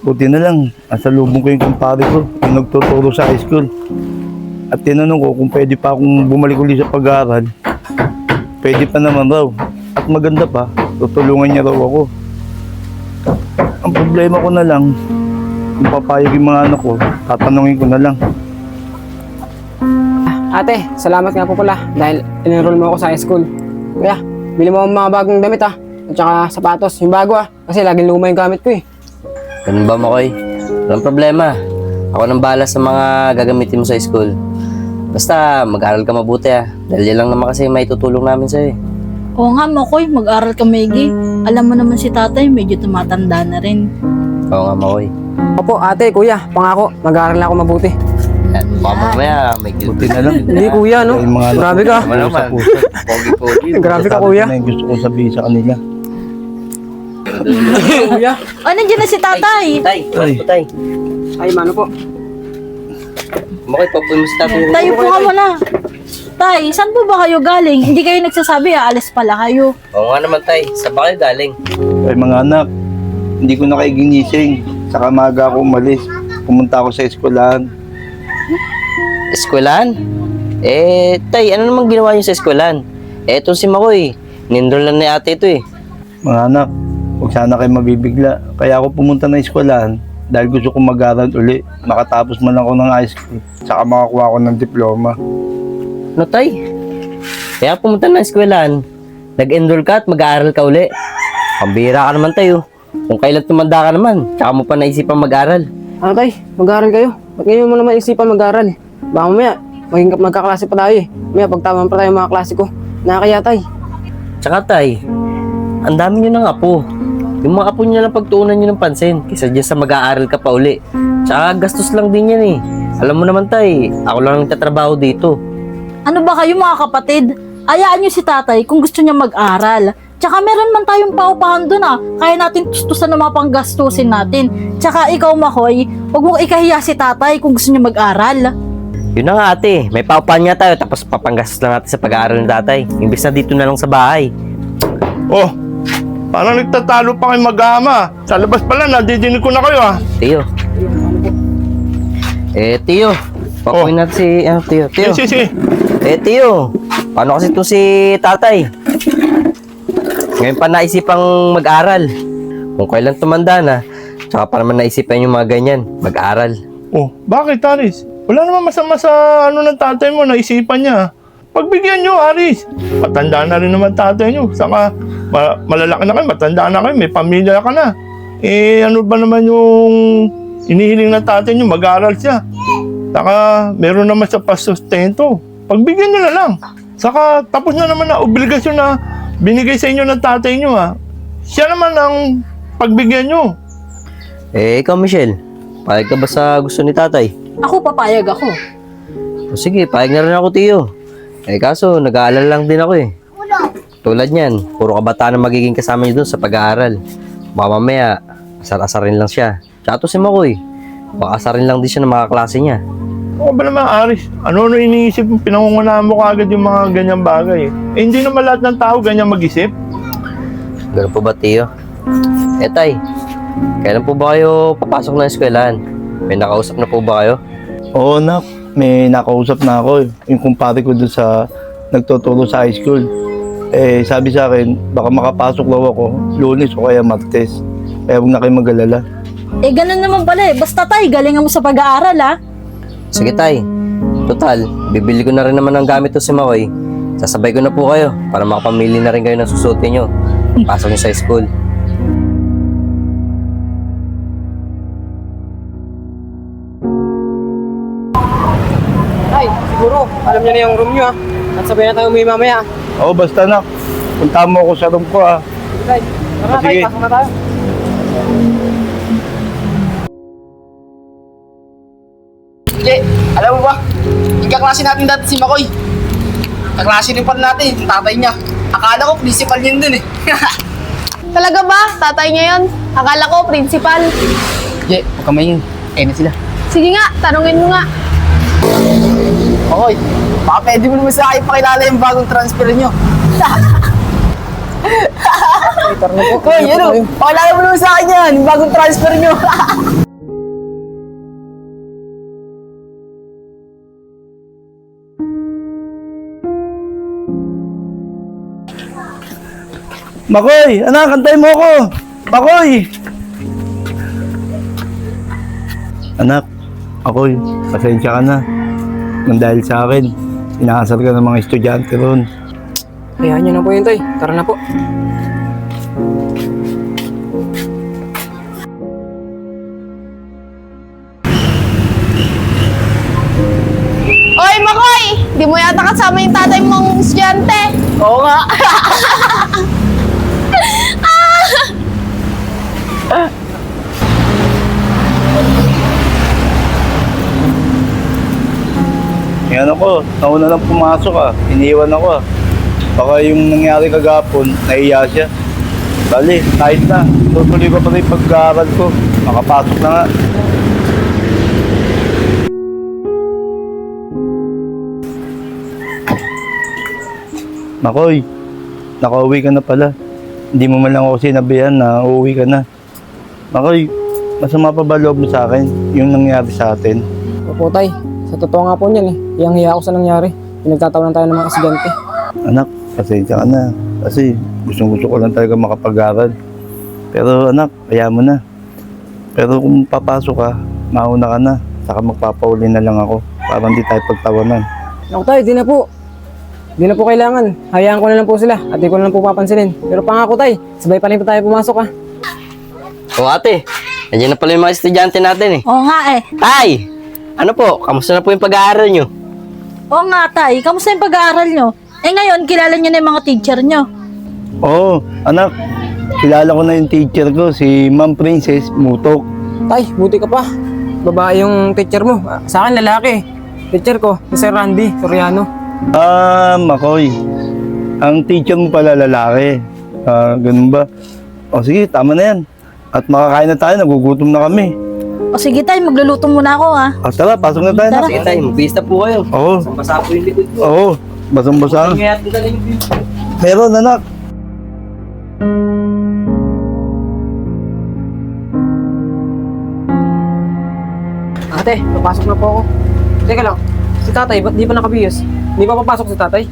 Buti na lang, nasa lubong ko yung kumpare ko, yung nagtuturo sa high school. At tinanong ko kung pwede pa akong bumalik ulit sa pag-aaral. Pwede pa naman raw. At maganda pa, tutulungan niya raw ako. Ang problema ko na lang, kung papayag yung mga anak ko, tatanungin ko na lang. Ate, salamat nga po pala dahil in-enroll mo ako sa high school. Kuya, bili mo mga bagong damit At saka sapatos, yung bago kasi laging luma yung gamit ko eh. Ganun ba, Makoy? Walang problema. Ako nang bahala sa mga gagamitin mo sa school. Basta mag-aral ka mabuti Dahil yan lang naman kasi may tutulong namin sa'yo Oo nga, Makoy, mag-aral ka maigi. Alam mo naman si tatay, medyo tumatanda na rin. Oo nga, Makoy. Opo, ate, kuya, pangako, mag-aaral na ako mabuti. Baka mamaya may guilty. Buti na lang. Hindi kuya, no? Yung mga anak Grabe ko, ka. naman sa puso. Pogi-pogi. Grabe ka, Sabi ko kuya. na yung gusto kong sabihin sa kanila. Kuya. Oh, nandiyan na si tatay. Tay, Tay. tay. Ay, mano po. Makoy, papuin mo si tatay. Tayo po ka muna. Tay, saan po ba kayo galing? Hindi kayo nagsasabi, aalis pala kayo. Oo nga naman, tay. Sa ba kayo galing? Ay mga anak, hindi ko na kayo ginising. Saka maaga ako umalis. Pumunta ako sa eskwelahan. Eskwelahan? Tay, ano naman ginawa niyo sa eskwelahan? Etong si Makoy. Nindol lang ni ate ito Mga anak, huwag sana kayo mabibigla. Kaya ako pumunta na eskwelahan dahil gusto ko mag-aral uli. Makatapos man ako ng high school. Saka makakuha ako ng diploma. No, tay? Kaya pumunta na eskwelahan. Nag-enroll ka at mag-aaral ka uli. Pambira ka naman tayo. Kung kailan tumanda ka naman, tsaka mo pa naisipan mag-aral. Ano tay, mag-aaral kayo. Ba't ngayon mo naman isipan mag-aaral? Baka mamaya, magkaklase pa tayo eh. Mamaya pagtaman pa tayo mga klase ko. Nakakaya tay. Tsaka tay, ang dami nyo ng apo. Yung mga apo nyo lang pagtuunan nyo ng pansin kaysa dyan sa mag-aaral ka pa uli. Tsaka gastos lang din yan eh. Alam mo naman tay, ako lang nagtatrabaho dito. Ano ba kayo mga kapatid? Ayaan nyo si tatay kung gusto niya mag-aral. Tsaka meron man tayong paupahan dun Kaya natin tustusan ng mga panggastusin natin. Tsaka ikaw, Makoy, huwag mong ikahiya si tatay kung gusto niya mag-aral. Yun na nga ate, may paupahan nga tayo tapos papanggastos lang natin sa pag-aaral ng tatay. Imbis na dito na lang sa bahay. Oh, parang nagtatalo pa kayo mag-ama. Sa labas pala, nadidinig ko na kayo Tiyo. Tiyo. Pakuin natin si, Tiyo. Tiyo. Sige. Tiyo. Paano kasi ito si tatay? Ngayon pa naisipang mag-aral. Kung kailan tumanda na, tsaka pa naman naisipan yung mga ganyan, mag-aral. Oh, bakit Aris? Wala naman masama sa ng tatay mo, naisipan niya. Pagbigyan nyo, Aris. Matanda na rin naman tatay nyo. Saka malalaki na kayo, matanda na kayo, may pamilya ka na. Ano ba naman yung inihiling ng tatay nyo, mag-aaral siya. Saka meron naman sa pasustento. Pagbigyan nyo na lang. Saka tapos na naman na obligasyon na binigay sa inyo ng tatay nyo Siya naman ang pagbigyan nyo. Ikaw Michelle, payag ka ba sa gusto ni tatay? Ako, papayag ako. O sige, payag na rin ako Tiyo. Kaso nag-aalala lang din ako Tulad niyan, puro kabataan ang magiging kasama niyo doon sa pag-aaral. Baka mamaya, asar-asarin lang siya. Tsaka to si Makoy, baka asarin lang din siya ng mga klase niya. O ba naman, Aris? Ano iniisip mo? Pinangungunahan mo kaagad yung mga ganyang bagay. Hindi naman lahat ng tao ganyan mag-isip. Ganun po ba, Tiyo? Tay, kailan po ba kayo papasok ng eskwelahan? May nakausap na po ba kayo? Oo, nak. May nakausap na ako yung kumpare ko doon sa nagtuturo sa high school. Sabi sa akin, baka makapasok daw ako Lunes o kaya Martes. Kaya huwag na kayo mag-alala. Ganun naman pala Basta tay, galingan mo sa pag-aaral Sige tay, total, bibili ko na rin naman ng gamit to si Makoy. Sasabay ko na po kayo para makapamili na rin kayo ng susuotin nyo. Pasok nyo sa school. Ay, siguro, alam niyo na yung room niyo At sabay na tayo umuwi mamaya. Oo, basta nak. Punta mo ako sa room ko Tay, tara Sige. tay, pasok na tayo. Alam mo ba? Yung kaklase natin dati si Makoy. Kaklase rin pala natin, yung tatay niya. Akala ko principal yun dun Talaga ba? Tatay niya yun? Akala ko, principal. Huwag ka maingin. Na sila. Sige nga, tanungin mo nga. Makoy, baka pwede mo naman sa akin pakilala yung bagong transfer nyo. Tara na po. Hoy, ano? Pakilala mo naman sa akin yan, yung bagong transfer nyo. Makoy, anak, kantay mo ako. Makoy! Anak, Makoy, pasensya ka na. Nang dahil sa akin, inaasar ka ng mga estudyante ron. Hayaan nyo na po yun, Tay. Tara na po. Oy, Makoy! Di mo yata kasama yung tatay mong estudyante. Oo nga. Yan ako, nauna lang pumasok iniwan ako Baka yung nangyari kagapon, naiya siya. Bali, kahit na, tutuloy ko pa rin pag-aaral ko. Makapasok na nga. Makoy, nakauwi ka na pala. Hindi mo man lang ako sinabihan na uuwi ka na. Makoy, masama pa ba loob mo sa akin yung nangyari sa atin? Opo, Tay. Sa totoo nga po niyan eh. Hiyang-hiya ako sa nangyari. Pinagtatawanan tayo ng mga estudyante. Anak, pasensya ka na. Kasi gusto ko lang talaga makapag-aral. Pero anak, kaya mo na. Pero kung papasok ka, mauna ka na. Saka magpapauli na lang ako para hindi tayo pagtawanan. Ako, Tay, di na po. Di na po kailangan. Hayaan ko na lang po sila at di ko na lang po papansinin. Pero pangako, Tay, sabay pa rin po tayo pumasok ha. O ate, nandiyan na pala yung mga estudyante natin eh. Oo nga eh. Tay! Ano po? Kamusta na po yung pag-aaral nyo? Oo nga, Tay. Kamusta yung pag-aaral nyo? Eh ngayon, kilala nyo na yung mga teacher nyo. Oo, anak. Kilala ko na yung teacher ko, si Ma'am Princess Mutok. Tay, buti ka pa. Babae yung teacher mo. Sa akin, lalaki. Teacher ko, si Sir Randy Soriano. Makoy. Ang teacher mo pala lalaki. Ganun ba? O sige, tama na yan. At makakain na tayo, nagugutom na kami. O sige, Tay. Magluluto muna ako, ha. Tara, pasok na tayo. Tara. Sige tayo, mag-pista po kayo. Oo, Basa po yung likod ko. oo. Basang-basa. Kaya natin dala yung view. Meron, anak. Ate, papasok na po ako. Teka lang, si tatay, ba't di pa nakabihis? Di pa papasok si tatay?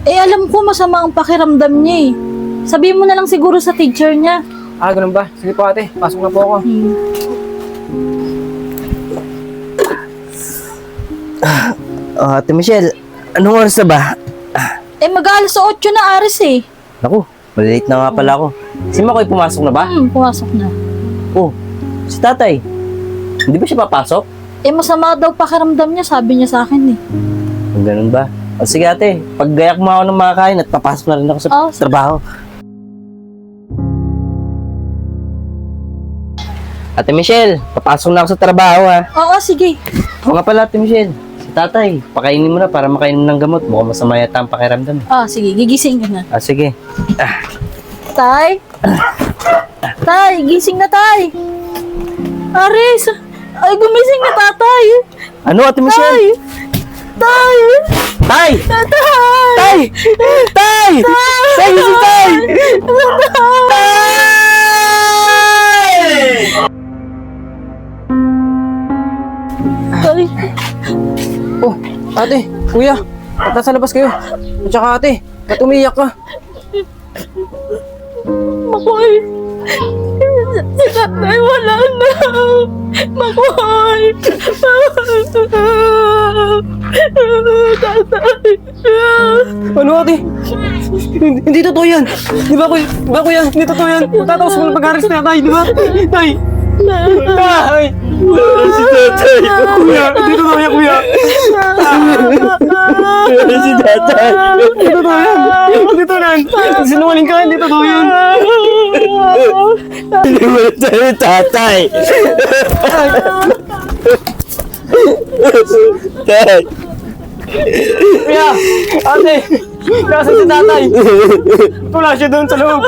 Eh, alam ko masama ang pakiramdam niya eh. Sabihin mo na lang siguro sa teacher niya. Ganun ba? Sige po ate, pasok na po ako. Ate Michelle, anong oras na ba? Eh, mag-alas 8 na, Aris eh. Naku, malilate na nga pala ako. Si Makoy pumasok na ba? Pumasok na. Oh, si tatay. Hindi ba siya papasok? Eh, masama daw pakiramdam niya, sabi niya sa akin eh. Kung ganun ba? O sige ate, paggayak mo ako ng mga kain at papasok na rin ako sa Oh, sige. trabaho. Ate Michelle, papasok na ako sa trabaho ha. Oo, sige. O nga pala Ate Michelle, si tatay, pakainin mo na para makainom ng gamot. Mukhang masama yata ang pakiramdam. Sige, gigising ka na. Sige. Tay? Tay, gising na, Tay. Aris, ay gumising na tatay. Ano Ate Michelle? Tay! Tay! Tay! Tay! Tay! Tay! Gising tay! Tay! Oh, ate, kuya, ba't nasa labas kayo? At saka ate, ba't umiyak ka? Makoy! Si tatay wala na! Makoy! Tatay! Ano ate? Hindi totoo yan! Di ba kuya? Hindi totoo yan! Magtatapos mo ng pag-aris na tayo, di ba? Tay! Tay! Si tatay. Kuya, hindi totoo yan, kuya! Si tatay. Hindi totoo yan! Hindi totoo yan! Sinungaling ka, hindi totoo yan! Hindi mo na tayo tatay. Tay. Kuya! Ate! Nasaan si tatay? Wala siya doon sa loob!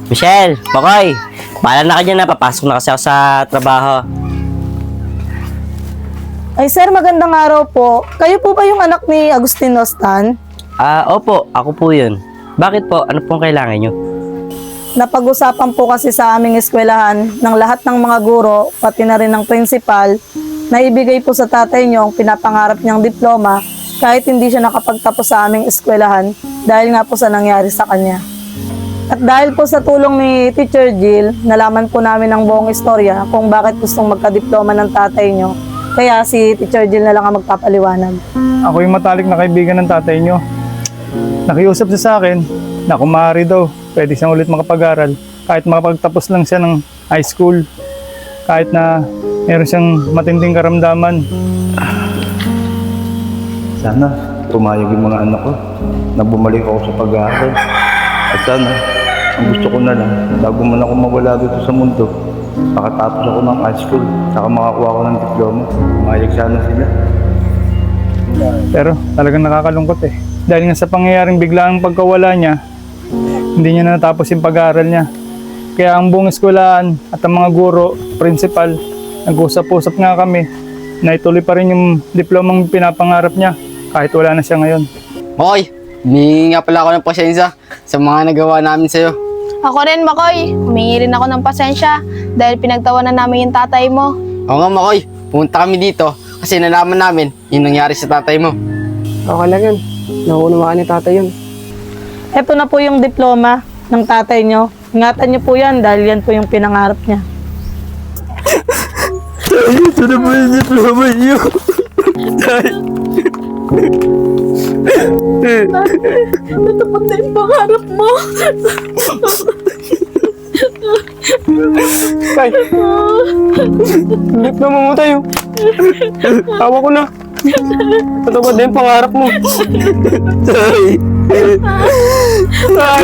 Michelle, Makoy, paalam na ka dyan na. Papasok na kasi ako sa trabaho. Ay sir, magandang araw po. Kayo po ba yung anak ni Agustino Stan? Opo, ako po yun. Bakit po? Ano pong kailangan nyo? Napag-usapan po kasi sa aming eskwelahan ng lahat ng mga guro, pati na rin ng principal, na ibigay po sa tatay niyo ang pinapangarap niyang diploma kahit hindi siya nakapagtapos sa aming eskwelahan dahil nga po sa nangyari sa kanya. At dahil po sa tulong ni Teacher Jill, nalaman po namin ang buong istorya kung bakit gustong magka-diploma ng tatay niyo. Kaya si Teacher Jill na lang ang magpapaliwanag. Ako yung matalik na kaibigan ng tatay nyo. Nakiusap siya sa akin na kung maaari daw, pwede siyang ulit makapag-aral. Kahit makapagtapos lang siya ng high school. Kahit na meron siyang matinding karamdaman. Sana pumayag yung mga anak ko na bumalik ako sa pag-aaral. At sana, ang gusto ko na lang, bago man ako mawala dito sa mundo, makatapos ako ng high school, saka makakuha ako ng diploma. Pumayag sana sila. Pero talagang nakakalungkot eh. Dahil nga sa pangyayaring biglaang pagkawala niya, hindi niya na natapos yung pag-aaral niya. Kaya ang buong eskwelahan at ang mga guro, principal, nag-usap-usap nga kami na ituloy pa rin yung diplomang pinapangarap niya kahit wala na siya ngayon. Makoy, humingi nga pala ako ng pasensya sa mga nagawa namin sa'yo. Ako rin, Makoy. Humingi rin ako ng pasensya dahil pinagtawanan namin yung tatay mo. Oo nga, Makoy. Pumunta kami dito kasi nalaman namin yung nangyari sa tatay mo. Okay lang yun. Naunawaan ni tatay yun. Ito na po yung diploma ng tatay niyo. Ingatan niyo po yan dahil yan po yung pinangarap niya. Ito na po yung diploma nyo. Natapos na yung pangarap mo. Tay! Diploma mo tayo. Tawa ko na. Patapos din pangarap mo. Tay! Tay!